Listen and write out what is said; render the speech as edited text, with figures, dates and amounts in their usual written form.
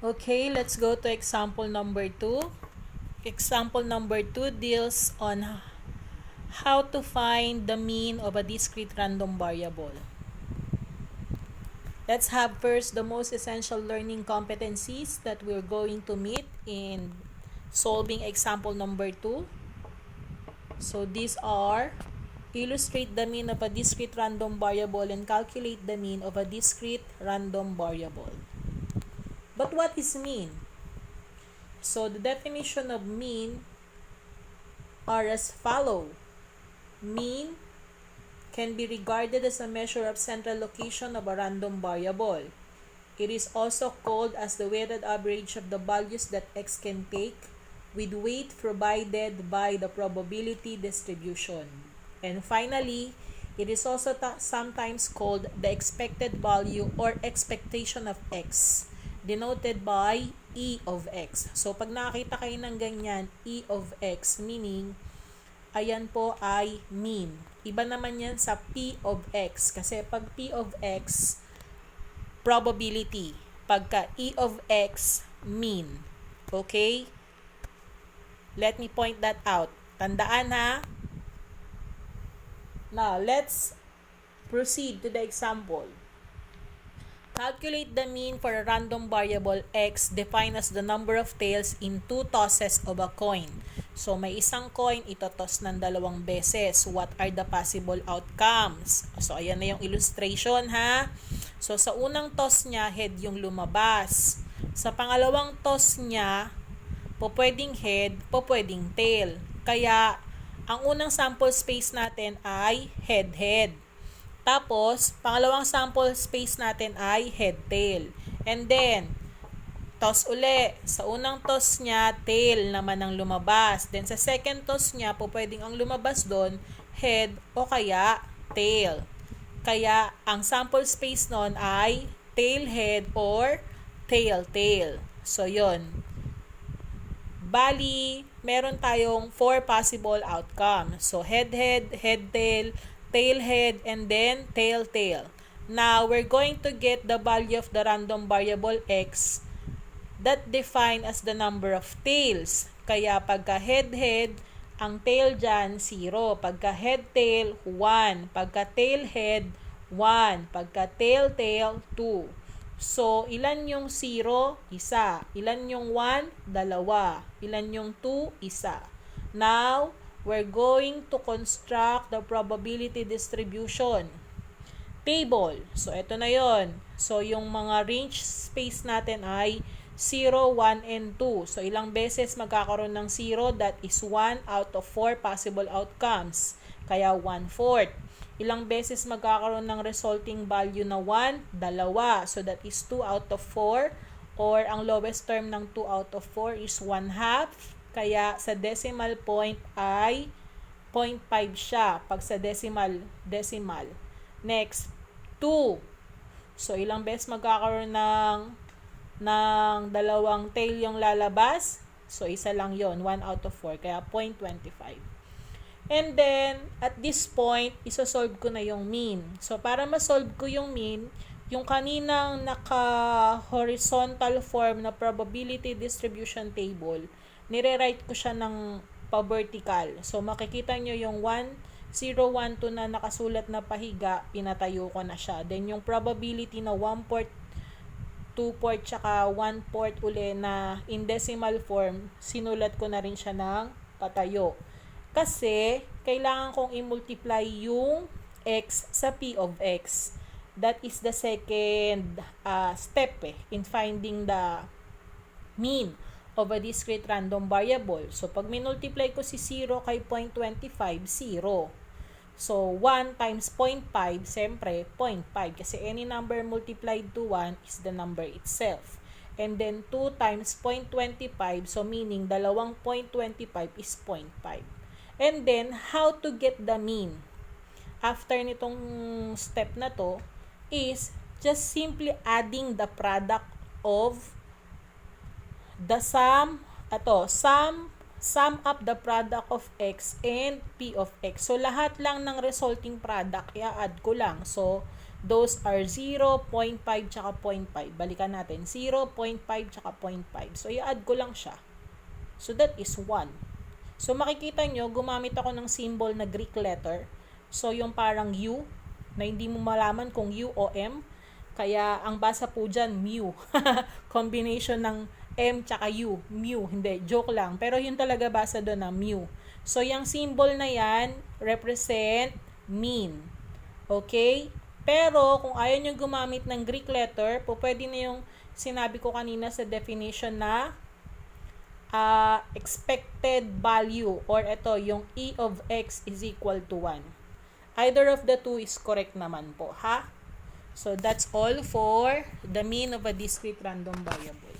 Okay, let's go to example number 2. Example number 2 deals on how to find the mean of a discrete random variable. Let's have first the most essential learning competencies that we're going to meet in solving example number 2. So these are: illustrate the mean of a discrete random variable and calculate the mean of a discrete random variable. But what is mean? So the definition of mean are as follow. Mean can be regarded as a measure of central location of a random variable. It is also called as the weighted average of the values that x can take, with weight provided by the probability distribution. And finally, it is also sometimes called the expected value or expectation of x, denoted by E of x. So, pag nakita kayo ng ganyan, E of x, meaning, ayan po ay mean. Iba naman yan sa P of x. Kasi pag P of x, probability. Pagka E of x, mean. Okay? Let me point that out. Tandaan ha. Now, let's proceed to the example. Calculate the mean for a random variable x defined as the number of tails in two tosses of a coin. So, may isang coin, itotoss ng dalawang beses. What are the possible outcomes? So, ayan na yung illustration ha. So, sa unang toss niya, head yung lumabas. Sa pangalawang toss niya, pwedeng head, pwedeng tail. Kaya, ang unang sample space natin ay head-head. Tapos, pangalawang sample space natin ay head-tail. And then, toss uli. Sa unang toss niya, tail naman ang lumabas. Then, sa second toss niya, pwedeng ang lumabas doon, head o kaya tail. Kaya, ang sample space nun ay tail-head or tail-tail. So, yon. Bali, meron tayong 4 possible outcomes. So, head-head, head-tail, tail-head, and then tail-tail. Now, we're going to get the value of the random variable x that defined as the number of tails. Kaya pagka head-head, ang tail dyan, 0. Pagka head-tail, 1. Pagka tail-head, 1. Pagka tail-tail, 2. So, ilan yung 0? Isa. Ilan yung 1? Dalawa. Ilan yung 2? Isa. Now, we're going to construct the probability distribution table. So, ito na yon. So, yung mga range space natin ay 0, 1, and 2. So, ilang beses magkakaroon ng 0? That is 1 out of 4 possible outcomes. Kaya 1/4. Ilang beses magkakaroon ng resulting value na 1? Dalawa. So, that is 2 out of 4. Or, ang lowest term ng 2 out of 4 is 1/2. Kaya, sa decimal point ay 0.5 siya. Pag sa decimal. Next, 2. So, ilang beses magkakaroon ng dalawang tail yung lalabas? So, isa lang yon, 1 out of 4. Kaya, 0.25. And then, at this point, isosolve ko na yung mean. So, para masolve ko yung mean, yung kaninang naka-horizontal form na probability distribution table, nire-write ko siya ng pa-vertical. So, makikita nyo yung 1, 0, 1, 2 na nakasulat na pahiga, pinatayo ko na siya. Then, yung probability na 1/4, 2/4, tsaka 1/4 uli na in decimal form, sinulat ko na rin siya ng patayo. Kasi, kailangan kong i-multiply yung x sa p of x. That is the second step in finding the mean of a discrete random variable. So, pag minultiply ko si 0 kay 0.25, 0. So, 1 times 0.5, siyempre, 0.5. Kasi any number multiplied to 1 is the number itself. And then, 2 times 0.25, so meaning, dalawang 0.25 is 0.5. And then, how to get the mean? After nitong step na to, is just simply adding the product of the sum up the product of x and p of x. So, lahat lang ng resulting product, i-add ko lang. So, Those are 0, 0.5, tsaka 0.5. Balikan natin. 0, 0.5, tsaka 0.5. So, i-add ko lang siya. So, that is 1. So, makikita nyo, gumamit ako ng symbol na Greek letter. So, yung parang U, na hindi mo malaman kung U o M. Kaya, ang basa po dyan, mu. Combination ng M tsaka U. Mu. Hindi, joke lang. Pero yun talaga basa doon na mu. So, yung symbol na yan, represent mean. Okay? Pero, kung ayaw nyo gumamit ng Greek letter, po pwede na yung sinabi ko kanina sa definition na expected value or ito, yung E of X is equal to 1. Either of the two is correct naman po, ha? So, that's all for the mean of a discrete random variable.